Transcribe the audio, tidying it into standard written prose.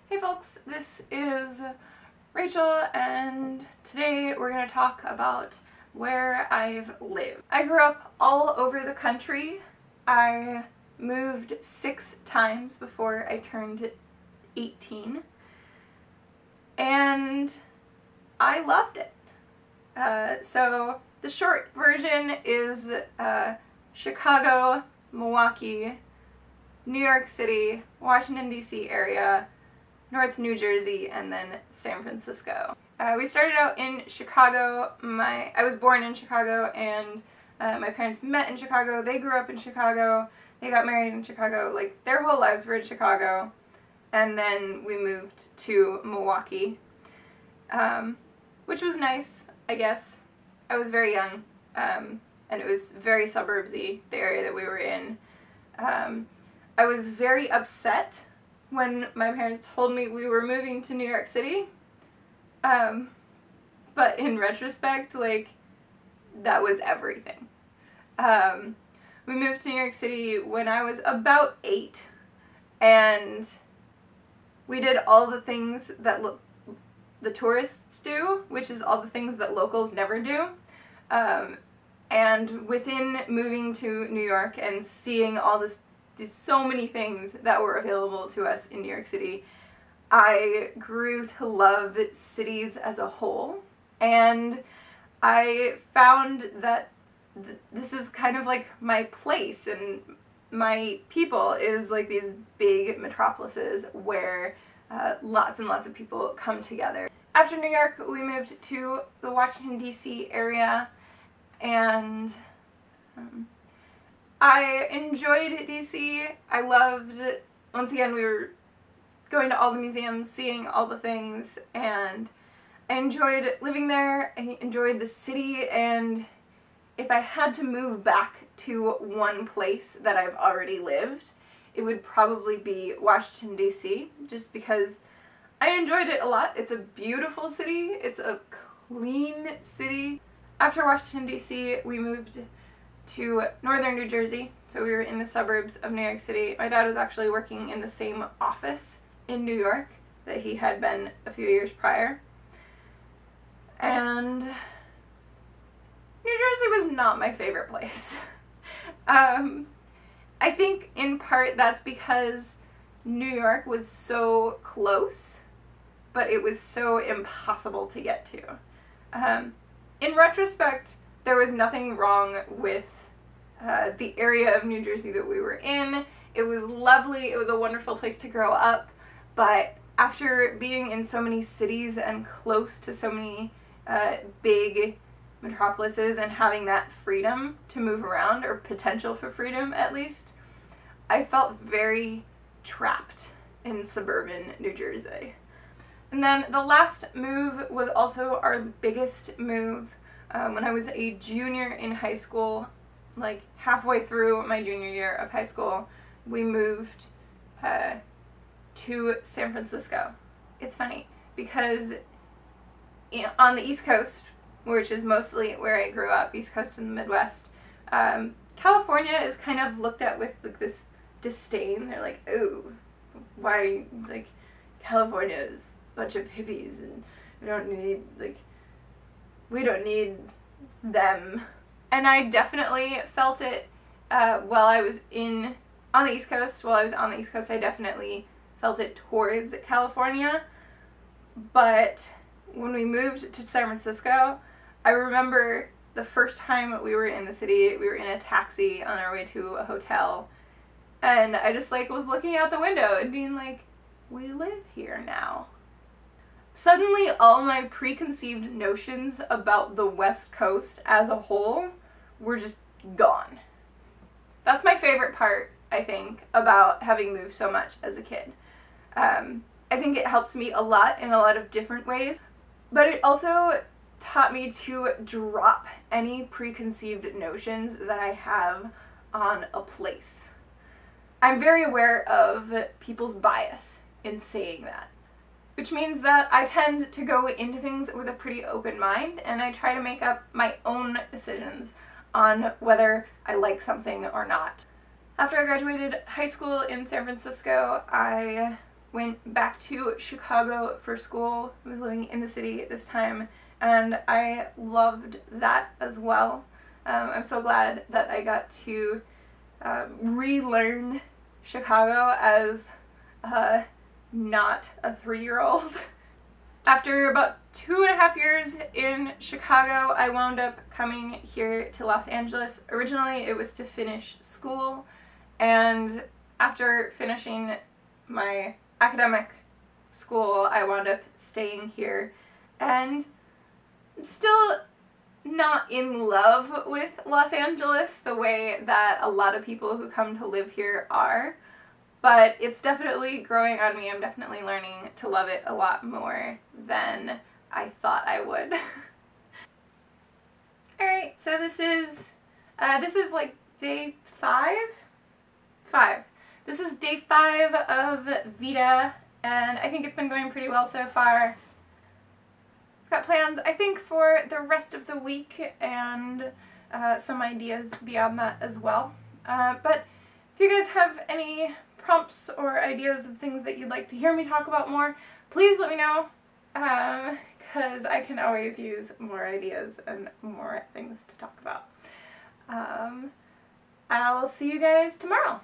Hey folks, this is Rachel, and today we're going to talk about where I've lived. I grew up all over the country. I moved 6 times before I turned 18, and I loved it. So the short version is Chicago, Milwaukee, New York City, Washington D.C. area, North New Jersey, and then San Francisco. We started out in Chicago. I was born in Chicago, and my parents met in Chicago. They grew up in Chicago. They got married in Chicago. Like, their whole lives were in Chicago. And then we moved to Milwaukee, which was nice, I guess. I was very young, and it was very suburbsy, the area that we were in. I was very upset when my parents told me we were moving to New York City, but in retrospect, like, that was everything. We moved to New York City when I was about 8, and we did all the things that the tourists do, which is all the things that locals never do. And within moving to New York and seeing all there's so many things that were available to us in New York City, I grew to love cities as a whole, and I found that this is kind of like my place, and my people is like these big metropolises where lots and lots of people come together. After New York, we moved to the Washington D.C. area, and I enjoyed DC. I loved, once again, we were going to all the museums, seeing all the things, and I enjoyed living there. I enjoyed the city, and if I had to move back to one place that I've already lived, it would probably be Washington, D.C., just because I enjoyed it a lot. It's a beautiful city. It's a clean city. After Washington, D.C., we moved to northern New Jersey, so we were in the suburbs of New York City. My dad was actually working in the same office in New York that he had been a few years prior. And New Jersey was not my favorite place. I think in part that's because New York was so close, but it was so impossible to get to. In retrospect, there was nothing wrong with the area of New Jersey that we were in. It was lovely. It was a wonderful place to grow up. But after being in so many cities and close to so many big metropolises and having that freedom to move around, or potential for freedom at least, I felt very trapped in suburban New Jersey. And then the last move was also our biggest move. When I was a junior in high school, like halfway through my junior year of high school, we moved to San Francisco. It's funny because, you know, on the East Coast, which is mostly where I grew up, East Coast and the Midwest, California is kind of looked at with like this disdain. They're like, oh, why, like, California is a bunch of hippies and we don't need them. And I definitely felt it while I was on the East Coast. While I was on the East Coast, I definitely felt it towards California. But when we moved to San Francisco, I remember the first time we were in the city, we were in a taxi on our way to a hotel, and I just like was looking out the window and being like, we live here now. Suddenly, all my preconceived notions about the West Coast as a whole were just gone. That's my favorite part, I think, about having moved so much as a kid. I think it helps me a lot in a lot of different ways, but it also taught me to drop any preconceived notions that I have on a place. I'm very aware of people's bias in saying that, which means that I tend to go into things with a pretty open mind, and I try to make up my own decisions on whether I like something or not. After I graduated high school in San Francisco, I went back to Chicago for school. I was living in the city at this time, and I loved that as well. I'm so glad that I got to relearn Chicago as not a 3-year-old. After about 2.5 years in Chicago, I wound up coming here to Los Angeles. Originally, it was to finish school, and after finishing my academic school, I wound up staying here, and still not in love with Los Angeles the way that a lot of people who come to live here are, but it's definitely growing on me. I'm definitely learning to love it a lot more than I thought I would. Alright, so this is like day 5? 5. This is day 5 of VEDA, and I think it's been going pretty well so far. I've got plans, I think, for the rest of the week, and some ideas beyond that as well. But if you guys have any prompts or ideas of things that you'd like to hear me talk about more, please let me know, because I can always use more ideas and more things to talk about. I will see you guys tomorrow.